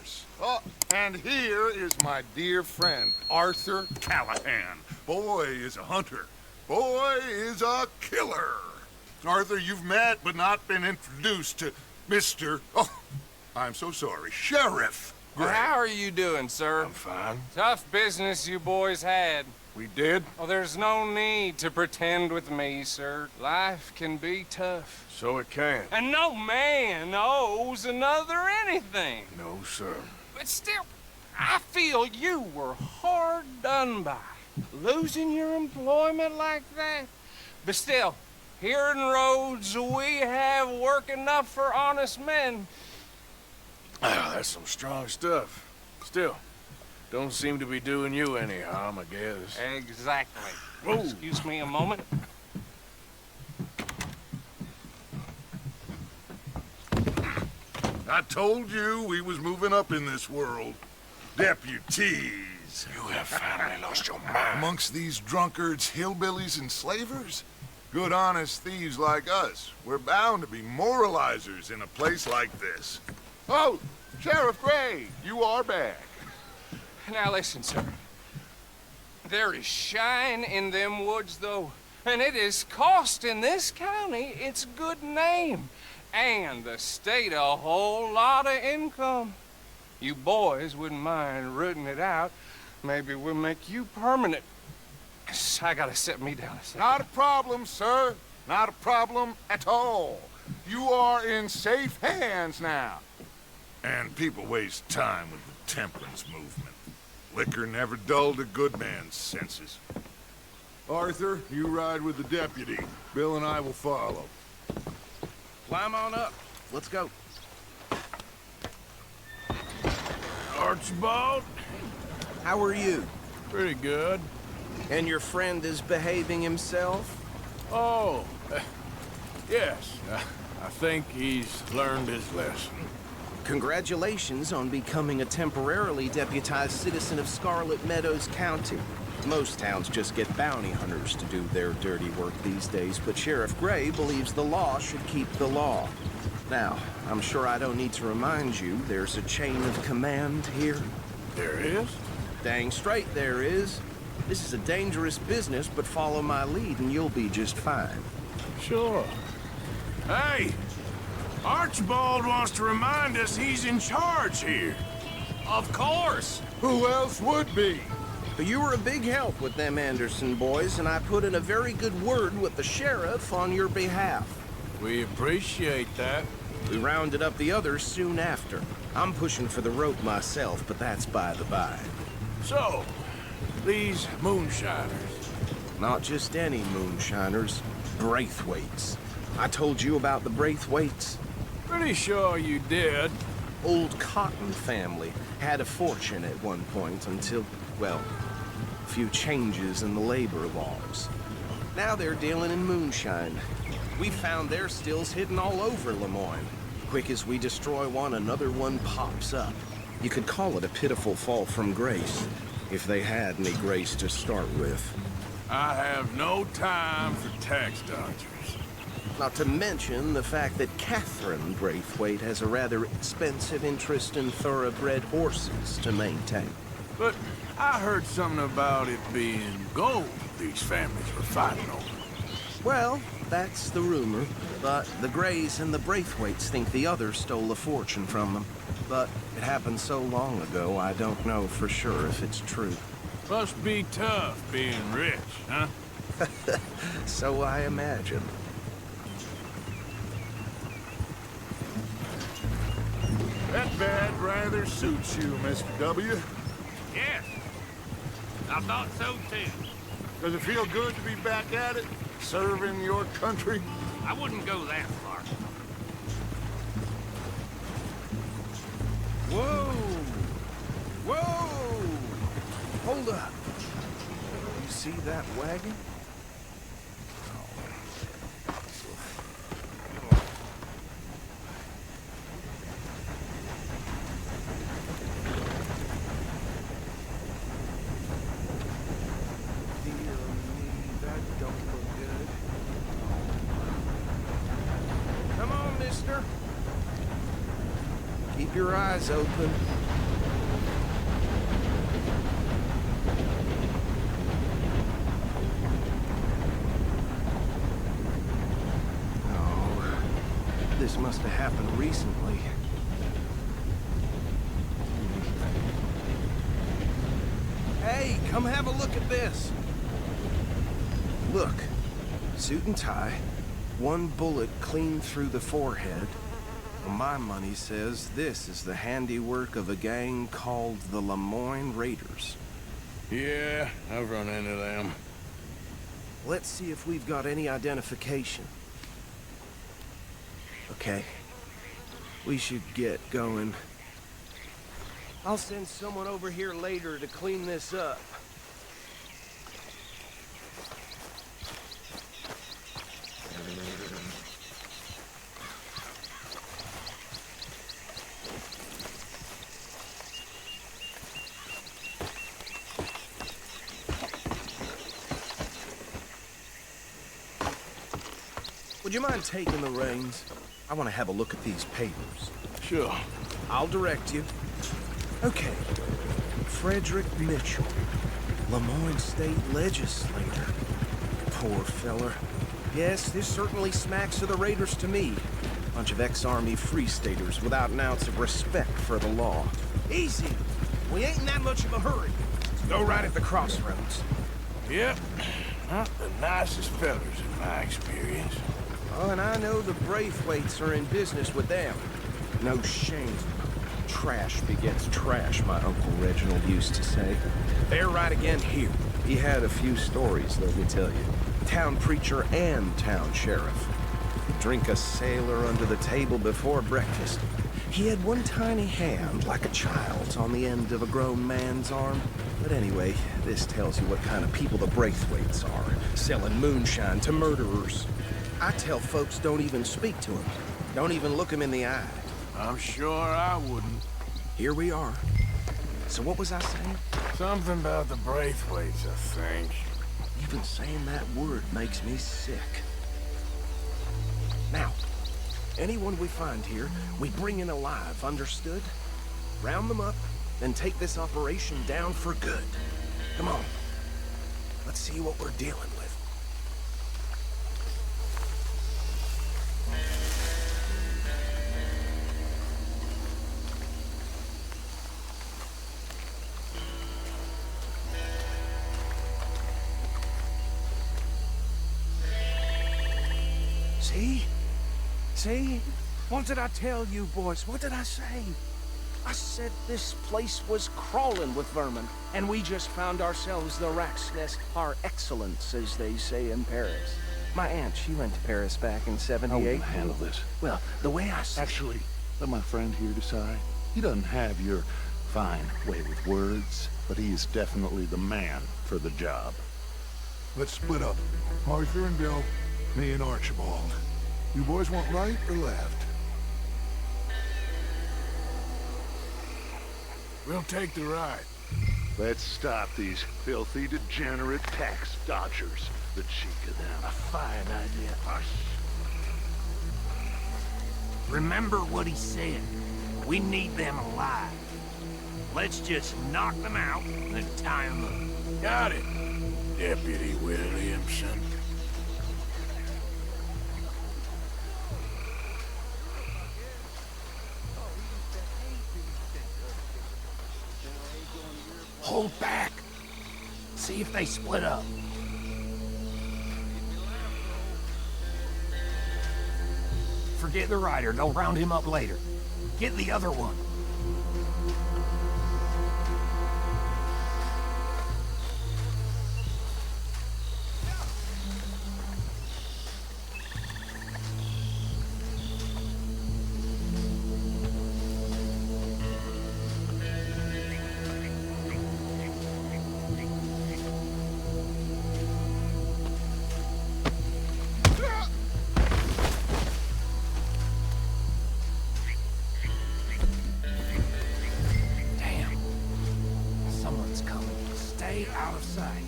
GEFORCE. Oh, and here is my dear friend, Arthur Callahan. Boy is a hunter. Boy is a killer. Arthur, you've met but not been introduced to Mr. Oh, I'm so sorry, Sheriff Gray. How are you doing, sir? I'm fine. Tough business you boys had. We did? Oh, there's no need to pretend with me, sir. Life can be tough. So it can. And no man owes another anything. No, sir. But still, I feel you were hard done by. Losing your employment like that. But still, here in Rhodes, we have work enough for honest men. Oh, that's some strong stuff. Still, don't seem to be doing you any harm, I guess. Exactly. Whoa. Excuse me a moment. I told you we was moving up in this world. Deputies. You have finally lost your mind. Amongst these drunkards, hillbillies, and slavers? Good honest thieves like us. We're bound to be moralizers in a place like this. Oh, Sheriff Gray, you are back. Now listen, sir. There is shine in them woods, though, and it is costing this county its good name, and the state a whole lot of income. You boys wouldn't mind rooting it out. Maybe we'll make you permanent. I gotta set me down a second. Not a problem, sir. Not a problem at all. You are in safe hands now. And people waste time with the temperance movement. Liquor never dulled a good man's senses. Arthur, you ride with the deputy. Bill and I will follow. Climb on up. Let's go. Archibald? How are you? Pretty good. And your friend is behaving himself? Oh, yes. I think he's learned his lesson. Congratulations on becoming a temporarily deputized citizen of Scarlet Meadows County. Most towns just get bounty hunters to do their dirty work these days, but Sheriff Gray believes the law should keep the law. Now, I'm sure I don't need to remind you there's a chain of command here. There is? Dang straight there is. This is a dangerous business, but follow my lead and you'll be just fine. Sure. Hey! Archibald wants to remind us he's in charge here. Of course. Who else would be? But you were a big help with them Anderson boys, and I put in a very good word with the sheriff on your behalf. We appreciate that. We rounded up the others soon after. I'm pushing for the rope myself, but that's by the by. So, these moonshiners. Not just any moonshiners, Braithwaites. I told you about the Braithwaites. Pretty sure you did. Old Cotton family had a fortune at one point until, well, a few changes in the labor laws. Now they're dealing in moonshine. We found their stills hidden all over Lemoyne. Quick as we destroy one, another one pops up. You could call it a pitiful fall from grace, if they had any grace to start with. I have no time for tax dodgers. Not to mention the fact that Catherine Braithwaite has a rather expensive interest in thoroughbred horses to maintain. But I heard something about it being gold these families were fighting over. Well, that's the rumor, but the Grays and the Braithwaites think the others stole a fortune from them. But it happened so long ago, I don't know for sure if it's true. Must be tough being rich, huh? So I imagine. That bad rather suits you, Mr. W. Yes, I thought so too. Does it feel good to be back at it? Serving your country? I wouldn't go that far. Whoa! Whoa! Hold up. You see that wagon? Keep keep your eyes open. Oh, this must have happened recently. Hey, come have a look at this. Look, suit and tie, one bullet clean through the forehead. Well, my money says this is the handiwork of a gang called the Lemoyne Raiders. Yeah, I've run into them. Let's see if we've got any identification. Okay, we should get going. I'll send someone over here later to clean this up. Would you mind taking the reins? I want to have a look at these papers. Sure. I'll direct you. Okay. Frederick Mitchell, Lemoyne State Legislator. Poor feller. Yes, this certainly smacks of the Raiders to me. Bunch of ex-Army Free Staters without an ounce of respect for the law. Easy. We ain't in that much of a hurry. Let's go right at the crossroads. Yep. Not the nicest fellers in my experience. Oh, and I know the Braithwaites are in business with them. No shame. Trash begets trash, my Uncle Reginald used to say. They're right again here. He had a few stories, let me tell you. Town preacher and town sheriff. Drink a sailor under the table before breakfast. He had one tiny hand, like a child's, on the end of a grown man's arm. But anyway, this tells you what kind of people the Braithwaites are. Selling moonshine to murderers. I tell folks don't even speak to him. Don't even look him in the eye. I'm sure I wouldn't. Here we are. So what was I saying? Something about the Braithwaites, I think. Even saying that word makes me sick. Now, anyone we find here, we bring in alive, understood? Round them up, then take this operation down for good. Come on. Let's see what we're dealing with. See? What did I tell you, boys? What did I say? I said this place was crawling with vermin, and we just found ourselves the rat's nest par excellence, as they say in Paris. My aunt, she went to Paris back in '78. How are we gonna handle this? Well, the way I see Actually, let my friend here decide. He doesn't have your fine way with words, but he is definitely the man for the job. Let's split up. Arthur and Bill, me and Archibald. You boys want right or left? We'll take the right. Let's stop these filthy, degenerate tax dodgers. The cheek of them. A fine idea. Hush. Remember what he said. We need them alive. Let's just knock them out and tie them up. Got it, Deputy Williamson. Hold back. See if they split up. Forget the rider. They'll round him up later. Get the other one. Out of sight.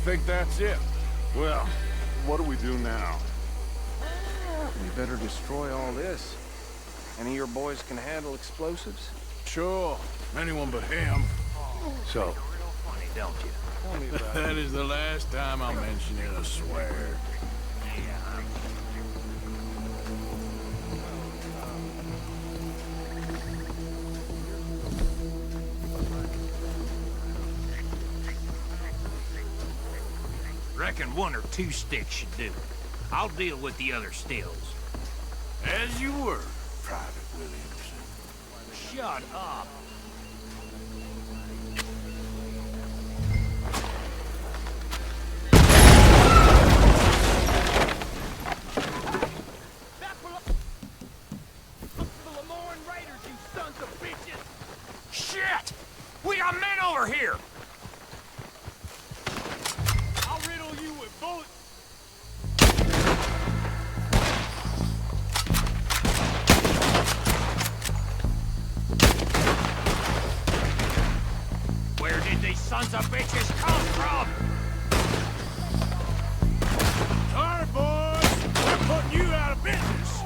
think that's it. Well, what do we do now? We better destroy all this. Any of your boys can handle explosives? Sure, anyone but him. So, Funny, don't you? Tell me about it. That is the last time I'll mention it, I swear. Reckon 1 or 2 sticks should do. I'll deal with the other stills. As you were, Private Williamson. Shut up. Shit! We got men over here! I'll riddle you with bullets. Where did these sons of bitches come from? Sorry, boys. We're putting you out of business.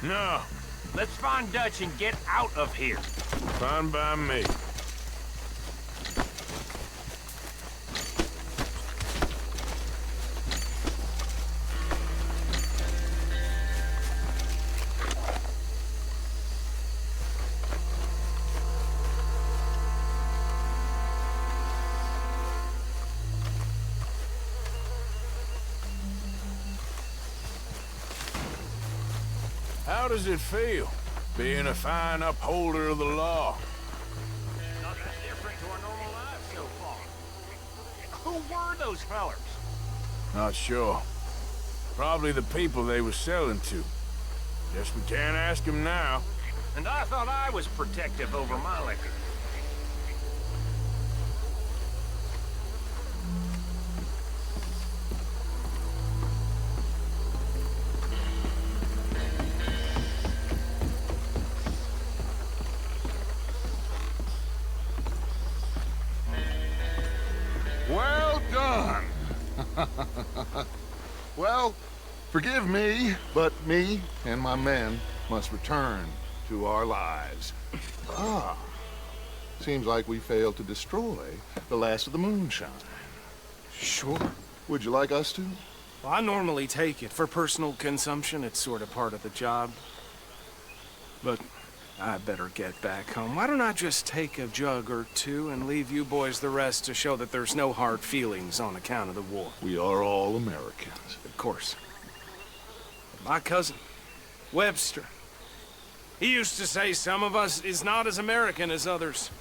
No, Let's find Dutch and get out of here. fine by me. How does it feel, being a fine upholder of the law? Not that different to our normal lives so far. Who were those fellers? Not sure. Probably the people they were selling to. Guess we can't ask them now. And I thought I was protective over my liquor. Well done. Well, forgive me, but me and my men must return to our lives. Ah, seems like we failed to destroy the last of the moonshine. Sure. Would you like us to? Well, I normally take it for personal consumption. It's sort of part of the job. But I better get back home. Why don't I just take a jug or two and leave you boys the rest to show that there's no hard feelings on account of the war? We are all Americans. Of course. My cousin, Webster, He used to say some of us is not as American as others,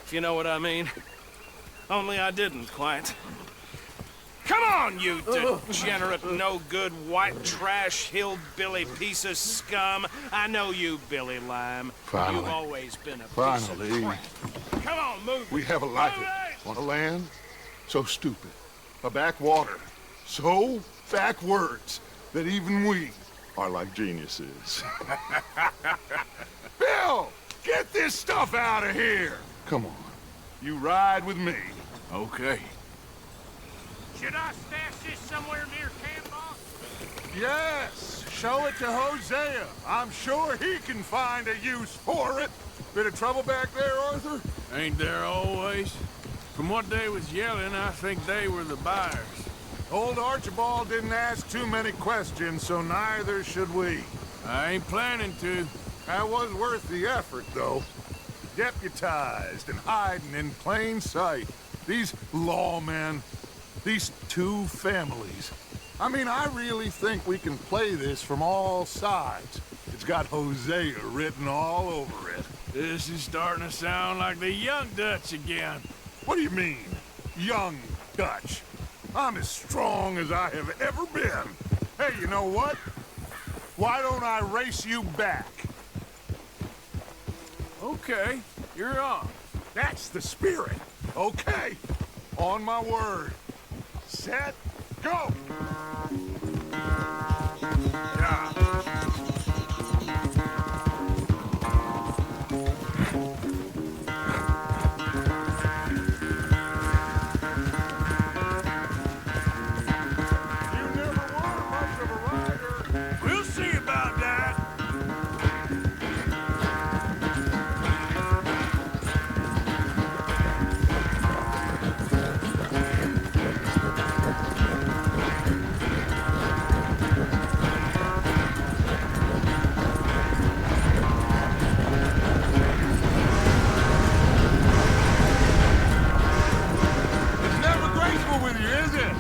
if you know what I mean. Only I didn't quite. Come on, you degenerate, no-good, white trash, hillbilly piece of scum. I know you, Billy Lime. Finally. You've always been a piece Finally. of crap. Come on, move. We have a life on a land so stupid, a backwater so backwards that even we are like geniuses. Bill, get this stuff out of here! Come on. You ride with me. Okay. Should I stash this somewhere near camp, boss? Yes, show it to Hosea. I'm sure he can find a use for it. Bit of trouble back there, Arthur? Ain't there always? From what they was yelling, I think they were the buyers. Old Archibald didn't ask too many questions, so neither should we. I ain't planning to. That was worth the effort, though. Deputized and hiding in plain sight. These lawmen, these two families. I mean, I really think we can play this from all sides. It's got Hosea written all over it. This is starting to sound like the Young Dutch again. What do you mean, young Dutch? I'm as strong as I have ever been. Hey, you know what? Why don't I race you back? Okay, you're on. That's the spirit. Okay, on my word. Set, go! Yeah. We'll see about that. It's never graceful with you, is it?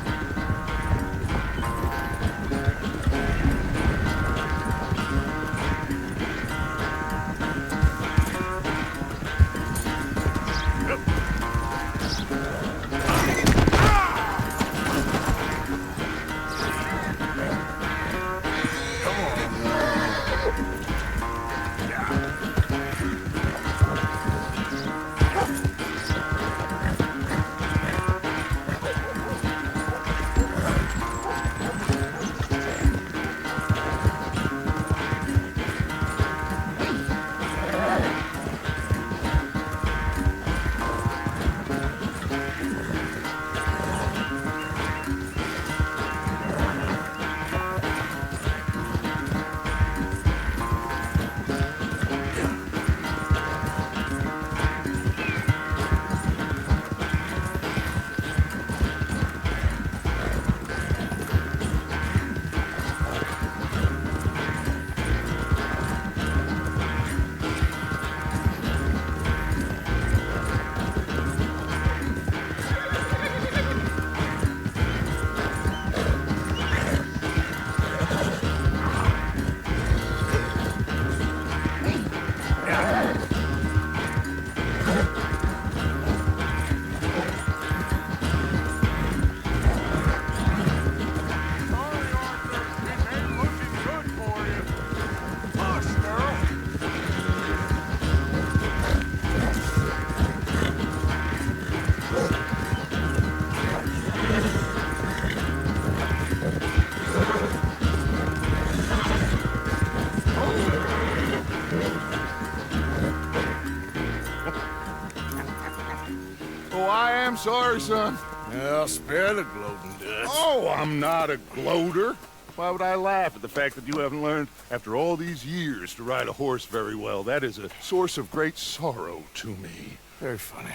Oh, I am sorry, son. Well, spare the gloating, Dutch. Oh, I'm not a gloater. Why would I laugh at the fact that you haven't learned, after all these years, to ride a horse very well? That is a source of great sorrow to me. Very funny.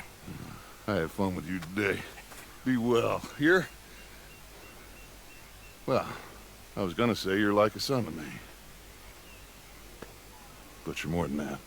I had fun with you today. Be well. Here? Well, I was gonna say you're like a son to me. But you're more than that.